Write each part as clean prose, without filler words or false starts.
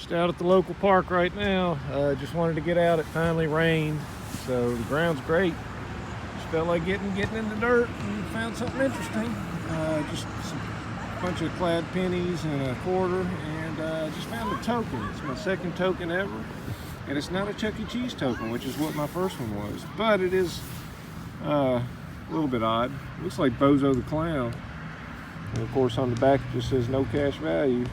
Just out at the local park right now. Just wanted to get out. It finally rained, so the ground's great. Just felt like getting in the dirt and found something interesting. Just a bunch of clad pennies and a quarter, and just found a token. It's my second token ever, and it's not a Chuck E. Cheese token, which is what my first one was, but it is a little bit odd. Looks like Bozo the Clown, and of course on the back it just says no cash value.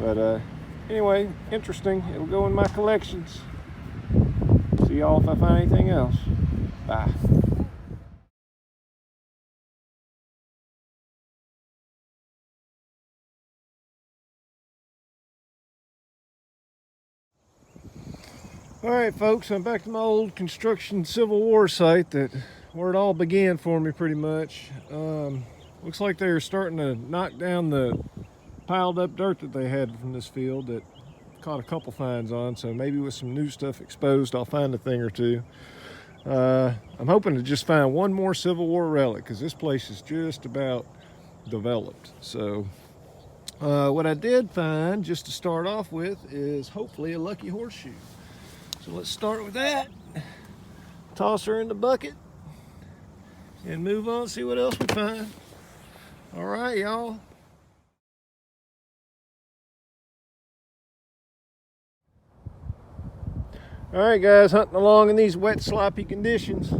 But anyway, interesting. It'll go in my collections. See y'all if I find anything else. Bye. Alright folks, I'm back to my old construction Civil War site where it all began for me pretty much. Looks like they're starting to knock down the piled up dirt that they had from this field that caught a couple finds on, so maybe with some new stuff exposed I'll find a thing or two. I'm hoping to just find one more Civil War relic because this place is just about developed. So what I did find, just to start off with, is hopefully a lucky horseshoe. So let's start with that. Toss her in the bucket and move on, see what else we find. All right, y'all. All right, guys, hunting along in these wet, sloppy conditions,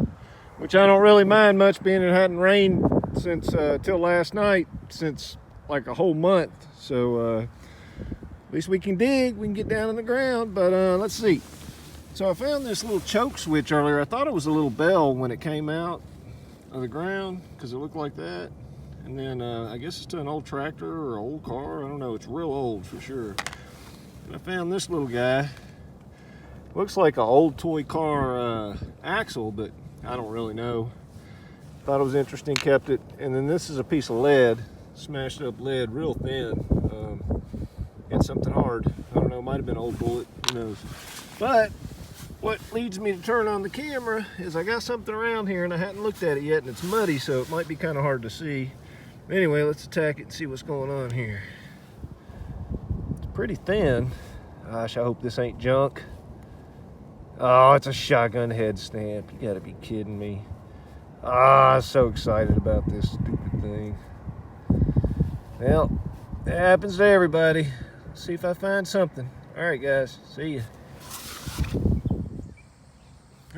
which I don't really mind much, being it hadn't rained since till last night, since like a whole month. So at least we can dig, we can get down in the ground. But let's see. So I found this little choke switch earlier. I thought it was a little bell when it came out of the ground because it looked like that. And then I guess it's to an old tractor or an old car. I don't know. It's real old for sure. And I found this little guy. Looks like an old toy car axle, but I don't really know. Thought it was interesting, kept it. And then this is a piece of lead, smashed up lead, real thin. It's something hard. I don't know, might have been an old bullet, who knows. But what leads me to turn on the camera is I got something around here and I hadn't looked at it yet, and it's muddy, so it might be kind of hard to see. Anyway, let's attack it and see what's going on here. It's pretty thin. Gosh, I hope this ain't junk. Oh, it's a shotgun head stamp. You gotta be kidding me. Ah, I'm so excited about this stupid thing. Well, it happens to everybody. Let's see if I find something. All right, guys, see ya.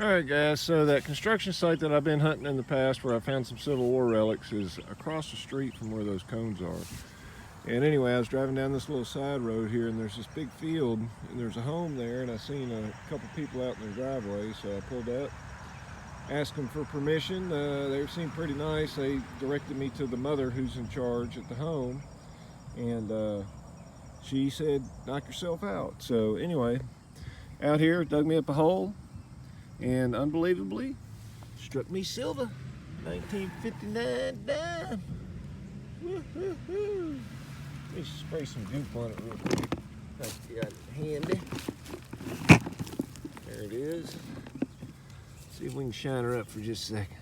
All right, guys, so that construction site that I've been hunting in the past where I found some Civil War relics is across the street from where those cones are. And anyway, I was driving down this little side road here, and there's this big field, and there's a home there, and I seen a couple people out in their driveway, so I pulled up, asked them for permission. They seemed pretty nice. They directed me to the mother who's in charge at the home, and she said, knock yourself out. So anyway, out here, dug me up a hole, and unbelievably, struck me silver, 1959 dime. Woo-hoo-hoo. Let me spray some goop on it real quick. I've got it handy. There it is. See if we can shine her up for just a second.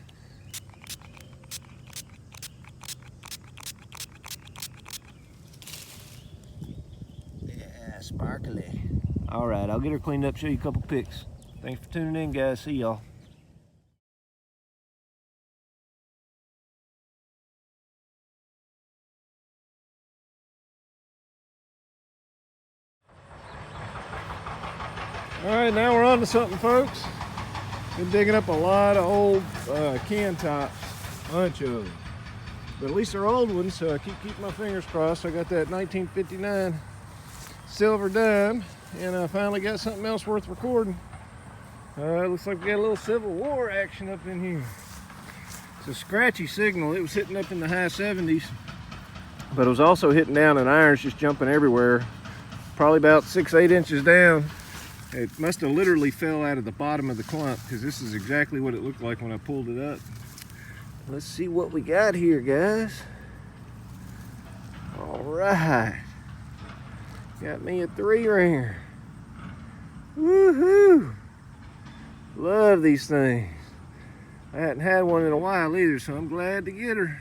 Yeah, sparkly. All right, I'll get her cleaned up, show you a couple pics. Thanks for tuning in, guys. See y'all. All right, now we're on to something, folks. Been digging up a lot of old can tops, a bunch of them. But at least they're old ones, so I keep my fingers crossed. I got that 1959 silver dime, and I finally got something else worth recording. Looks like we got a little Civil War action up in here. It's a scratchy signal. It was hitting up in the high 70s, but it was also hitting down, and irons just jumping everywhere. Probably about 6-8 inches down. It must have literally fell out of the bottom of the clump, because this is exactly what it looked like when I pulled it up. Let's see what we got here, guys. All right. Got me a 3-ringer. Woohoo! Love these things. I hadn't had one in a while either, so I'm glad to get her.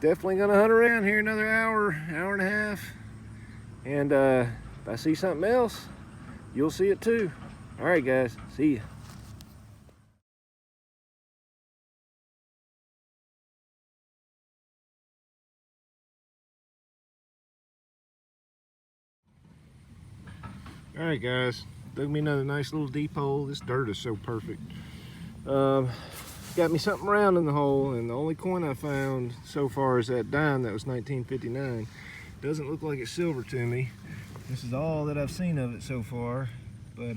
Definitely gonna hunt around here another hour and a half. And if I see something else, you'll see it too. All right, guys, see ya. All right, guys, dug me another nice little deep hole. This dirt is so perfect. Got me something round in the hole, and the only coin I found so far is that dime that was 1959. Doesn't look like it's silver to me. This is all that I've seen of it so far, but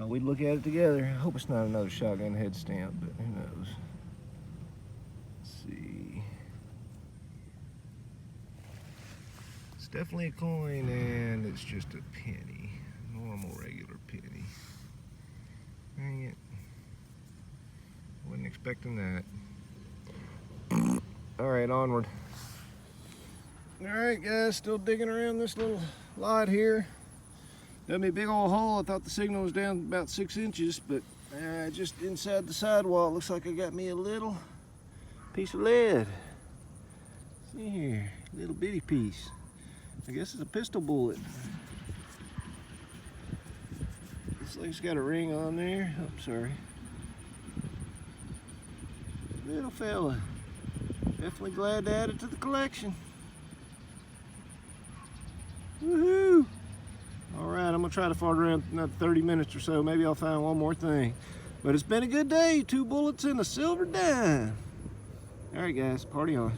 we'd look at it together. I hope it's not another shotgun head stamp, but who knows. Let's see. It's definitely a coin, and it's just a penny. Normal, regular penny. Dang it. Wasn't expecting that. All right, onward. All right, guys, still digging around this little lot here. Dug me a big old hole. I thought the signal was down about 6 inches, but just inside the sidewall, looks like I got me a little piece of lead. See here, little bitty piece. I guess it's a pistol bullet. Looks like it's got a ring on there. Oh, sorry. Little fella. Definitely glad to add it to the collection. Woohoo! Alright, I'm going to try to fart around another 30 minutes or so. Maybe I'll find one more thing. But it's been a good day. 2 bullets and a silver dime. Alright, guys, party on.